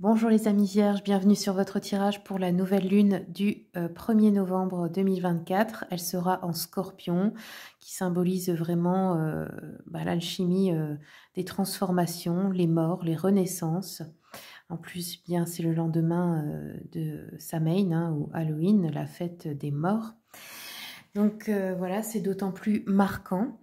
Bonjour les amis vierges, bienvenue sur votre tirage pour la nouvelle lune du 1er novembre 2024. Elle sera en scorpion, qui symbolise vraiment l'alchimie des transformations, les morts, les renaissances. En plus, bien c'est le lendemain de Samhain, hein, ou Halloween, la fête des morts. Donc voilà, c'est d'autant plus marquant.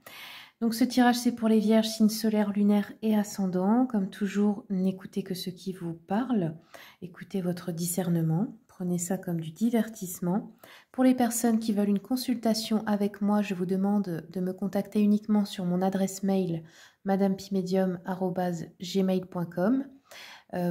Donc ce tirage, c'est pour les vierges, signes solaires, lunaires et ascendants. Comme toujours, n'écoutez que ce qui vous parle. Écoutez votre discernement. Prenez ça comme du divertissement. Pour les personnes qui veulent une consultation avec moi, je vous demande de me contacter uniquement sur mon adresse mail madamepimedium@gmail.com.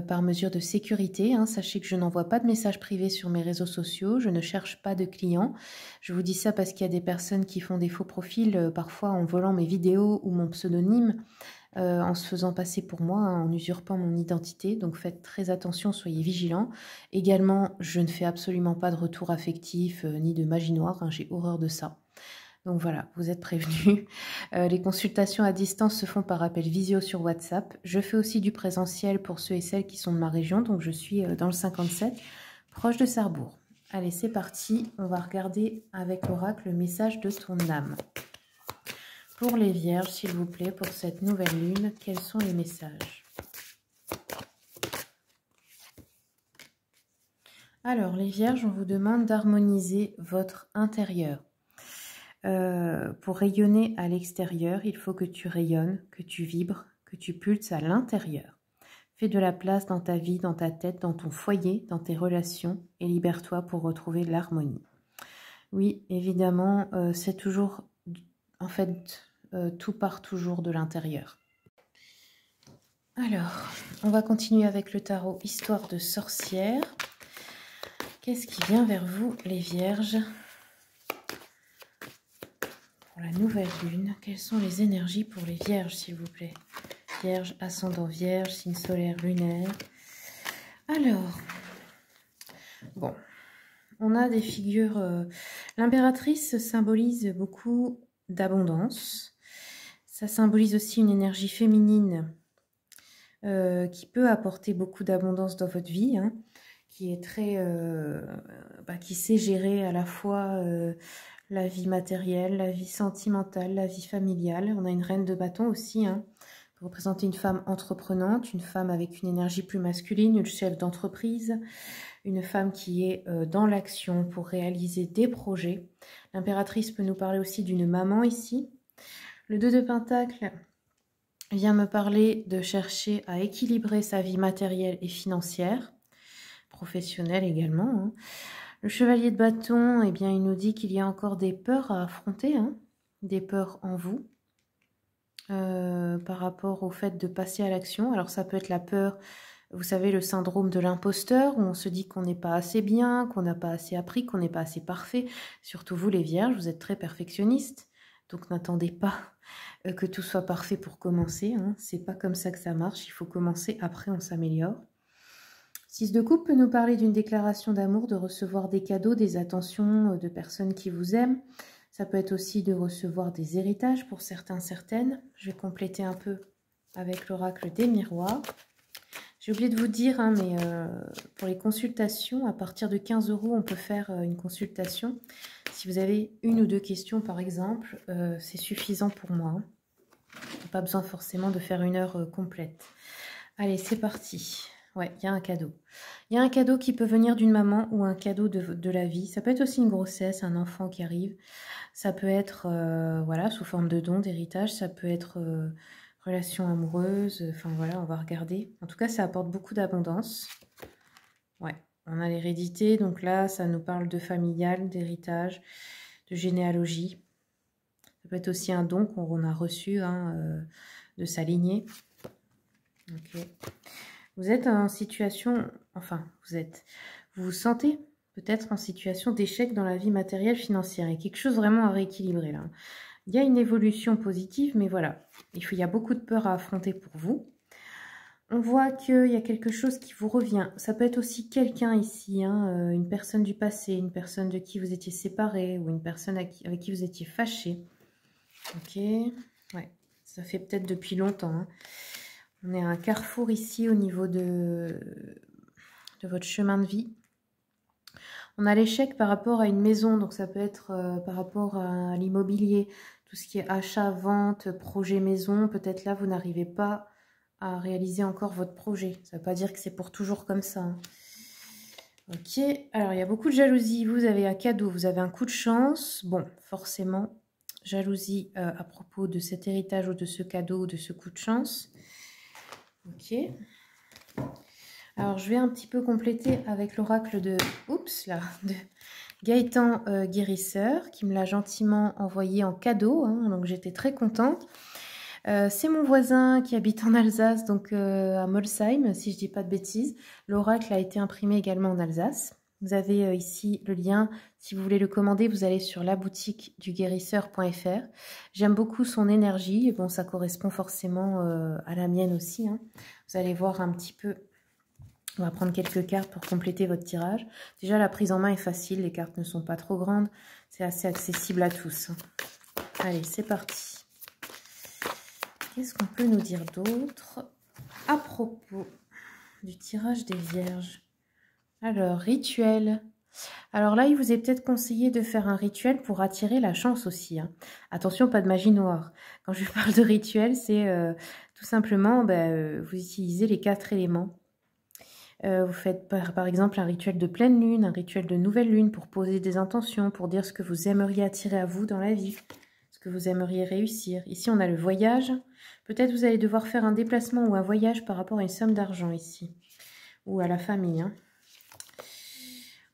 Par mesure de sécurité, hein. Sachez que je n'envoie pas de messages privés sur mes réseaux sociaux, je ne cherche pas de clients. Je vous dis ça parce qu'il y a des personnes qui font des faux profils, parfois en volant mes vidéos ou mon pseudonyme, en se faisant passer pour moi, hein, en usurpant mon identité. Donc faites très attention, soyez vigilants. Également, je ne fais absolument pas de retour affectif ni de magie noire, hein, j'ai horreur de ça. Donc voilà, vous êtes prévenus. Les consultations à distance se font par appel visio sur WhatsApp. Je fais aussi du présentiel pour ceux et celles qui sont de ma région. Donc je suis dans le 57, proche de Sarrebourg. Allez, c'est parti. On va regarder avec l'oracle le message de ton âme. Pour les vierges, s'il vous plaît, pour cette nouvelle lune, quels sont les messages? Alors, les vierges, on vous demande d'harmoniser votre intérieur. Pour rayonner à l'extérieur, il faut que tu rayonnes, que tu vibres, que tu pulses à l'intérieur. Fais de la place dans ta vie, dans ta tête, dans ton foyer, dans tes relations et libère-toi pour retrouver l'harmonie. Oui, évidemment, c'est toujours, en fait, tout part toujours de l'intérieur. Alors, on va continuer avec le tarot Histoire de sorcière. Qu'est-ce qui vient vers vous, les vierges ? Pour la nouvelle lune, quelles sont les énergies pour les vierges, s'il vous plaît? Vierge, ascendant vierge, signe solaire, lunaire. Alors, bon, on a des figures... l'impératrice symbolise beaucoup d'abondance. Ça symbolise aussi une énergie féminine qui peut apporter beaucoup d'abondance dans votre vie, hein, qui est très... qui sait gérer à la fois la vie matérielle, la vie sentimentale, la vie familiale. On a une reine de bâton aussi, hein, pour représenter une femme entreprenante, une femme avec une énergie plus masculine, une chef d'entreprise, une femme qui est dans l'action pour réaliser des projets. L'impératrice peut nous parler aussi d'une maman ici. Le 2 de Pentacle vient me parler de chercher à équilibrer sa vie matérielle et financière, professionnelle également, hein. Le chevalier de bâton, eh bien, il nous dit qu'il y a encore des peurs à affronter, hein, des peurs en vous, par rapport au fait de passer à l'action. Alors ça peut être la peur, vous savez, le syndrome de l'imposteur, où on se dit qu'on n'est pas assez bien, qu'on n'a pas assez appris, qu'on n'est pas assez parfait. Surtout vous les vierges, vous êtes très perfectionnistes, donc n'attendez pas que tout soit parfait pour commencer, hein. C'est pas comme ça que ça marche, il faut commencer, après on s'améliore. 6 de coupe peut nous parler d'une déclaration d'amour, de recevoir des cadeaux, des attentions de personnes qui vous aiment. Ça peut être aussi de recevoir des héritages pour certains, certaines. Je vais compléter un peu avec l'oracle des miroirs. J'ai oublié de vous dire, hein, mais pour les consultations, à partir de 15 €, on peut faire une consultation. Si vous avez une ou deux questions, par exemple, c'est suffisant pour moi, hein. Pas besoin forcément de faire une heure complète. Allez, c'est parti. Ouais, il y a un cadeau. Il y a un cadeau qui peut venir d'une maman ou un cadeau de la vie. Ça peut être aussi une grossesse, un enfant qui arrive. Ça peut être voilà, sous forme de don, d'héritage. Ça peut être relation amoureuse. Enfin voilà, on va regarder. En tout cas, ça apporte beaucoup d'abondance. Ouais, on a l'hérédité. Donc là, ça nous parle de familial, d'héritage, de généalogie. Ça peut être aussi un don qu'on a reçu, hein, de sa lignée. Ok. Vous êtes en situation, enfin, vous vous sentez peut-être en situation d'échec dans la vie matérielle financière. Il y a quelque chose vraiment à rééquilibrer là. Il y a une évolution positive, mais voilà, il y a beaucoup de peur à affronter pour vous. On voit qu'il y a quelque chose qui vous revient. Ça peut être aussi quelqu'un ici, hein, une personne du passé, une personne de qui vous étiez séparé ou une personne avec qui vous étiez fâché. Ok, ouais, ça fait peut-être depuis longtemps, hein. On est à un carrefour ici au niveau de de votre chemin de vie. On a l'échec par rapport à une maison, donc ça peut être par rapport à l'immobilier, tout ce qui est achat, vente, projet maison. Peut-être là, vous n'arrivez pas à réaliser encore votre projet. Ça ne veut pas dire que c'est pour toujours comme ça. Hein. Ok, alors il y a beaucoup de jalousie. Vous avez un cadeau, vous avez un coup de chance. Bon, forcément, jalousie à propos de cet héritage ou de ce cadeau ou de ce coup de chance. Ok. Alors, je vais un petit peu compléter avec l'oracle de Gaëtan Guérisseur, qui me l'a gentiment envoyé en cadeau, hein, donc j'étais très contente. C'est mon voisin qui habite en Alsace, donc à Molsheim, si je ne dis pas de bêtises. L'oracle a été imprimé également en Alsace. Vous avez ici le lien. Si vous voulez le commander, vous allez sur la boutique du guérisseur.fr. J'aime beaucoup son énergie. Et bon, ça correspond forcément à la mienne aussi. Hein. Vous allez voir un petit peu. On va prendre quelques cartes pour compléter votre tirage. Déjà, la prise en main est facile. Les cartes ne sont pas trop grandes. C'est assez accessible à tous. Allez, c'est parti. Qu'est-ce qu'on peut nous dire d'autre à propos du tirage des vierges? Alors, rituel. Alors là, il vous est peut-être conseillé de faire un rituel pour attirer la chance aussi. Hein. Attention, pas de magie noire. Quand je parle de rituel, c'est tout simplement, vous utilisez les 4 éléments. Vous faites par exemple un rituel de pleine lune, un rituel de nouvelle lune pour poser des intentions, pour dire ce que vous aimeriez attirer à vous dans la vie, ce que vous aimeriez réussir. Ici, on a le voyage. Peut-être vous allez devoir faire un déplacement ou un voyage par rapport à une somme d'argent ici, ou à la famille. Hein.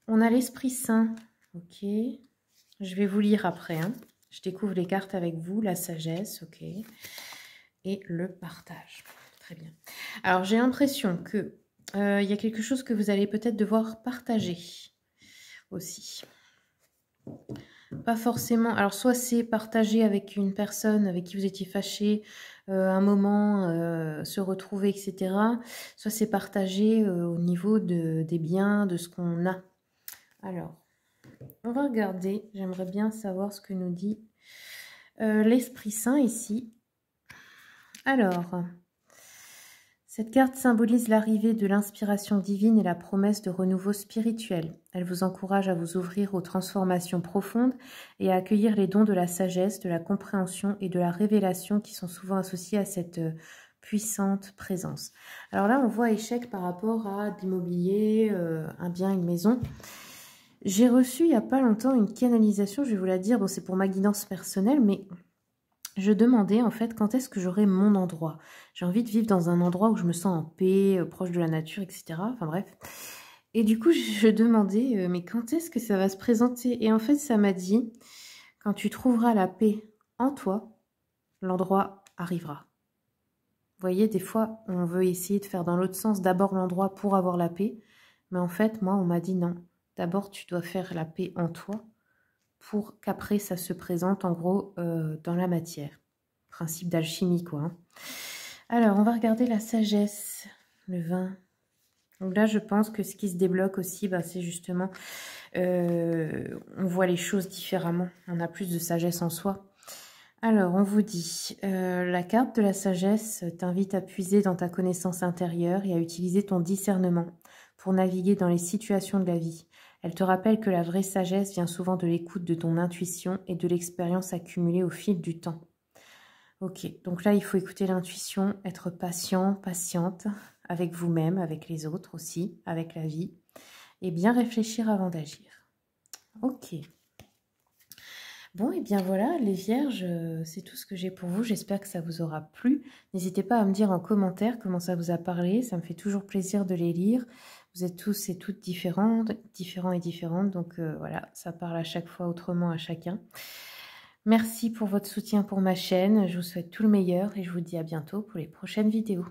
On a l'Esprit Saint. Ok. Je vais vous lire après. Hein. Je découvre les cartes avec vous, la sagesse. Ok. Et le partage. Très bien. Alors, j'ai l'impression que il y a quelque chose que vous allez peut-être devoir partager aussi. Pas forcément. Alors, soit c'est partager avec une personne avec qui vous étiez fâché, un moment, se retrouver, etc. Soit c'est partager au niveau des biens, de ce qu'on a. Alors, on va regarder. J'aimerais bien savoir ce que nous dit l'Esprit Saint ici. Alors... Cette carte symbolise l'arrivée de l'inspiration divine et la promesse de renouveau spirituel. Elle vous encourage à vous ouvrir aux transformations profondes et à accueillir les dons de la sagesse, de la compréhension et de la révélation qui sont souvent associés à cette puissante présence. Alors là, on voit échec par rapport à de l'immobilier, un bien, une maison. J'ai reçu il n'y a pas longtemps une canalisation, je vais vous la dire, bon, c'est pour ma guidance personnelle, mais... Je demandais en fait quand est-ce que j'aurai mon endroit. J'ai envie de vivre dans un endroit où je me sens en paix, proche de la nature, etc. Enfin bref. Et du coup, je demandais, mais quand est-ce que ça va se présenter? Et en fait, ça m'a dit, quand tu trouveras la paix en toi, l'endroit arrivera. Vous voyez, des fois, on veut essayer de faire dans l'autre sens, d'abord l'endroit pour avoir la paix. Mais en fait, moi, on m'a dit non. D'abord, tu dois faire la paix en toi, pour qu'après ça se présente en gros dans la matière. Principe d'alchimie quoi. Hein. Alors on va regarder la sagesse, le vin. Donc là je pense que ce qui se débloque aussi, c'est justement, on voit les choses différemment. On a plus de sagesse en soi. Alors on vous dit, la carte de la sagesse t'invite à puiser dans ta connaissance intérieure et à utiliser ton discernement pour naviguer dans les situations de la vie. Elle te rappelle que la vraie sagesse vient souvent de l'écoute de ton intuition et de l'expérience accumulée au fil du temps. Ok, donc là, il faut écouter l'intuition, être patient, patiente avec vous-même, avec les autres aussi, avec la vie, et bien réfléchir avant d'agir. Ok. Bon, et bien voilà, les vierges, c'est tout ce que j'ai pour vous. J'espère que ça vous aura plu. N'hésitez pas à me dire en commentaire comment ça vous a parlé. Ça me fait toujours plaisir de les lire. Vous êtes tous et toutes différents et différentes. Donc voilà, ça parle à chaque fois autrement à chacun. Merci pour votre soutien pour ma chaîne. Je vous souhaite tout le meilleur et je vous dis à bientôt pour les prochaines vidéos.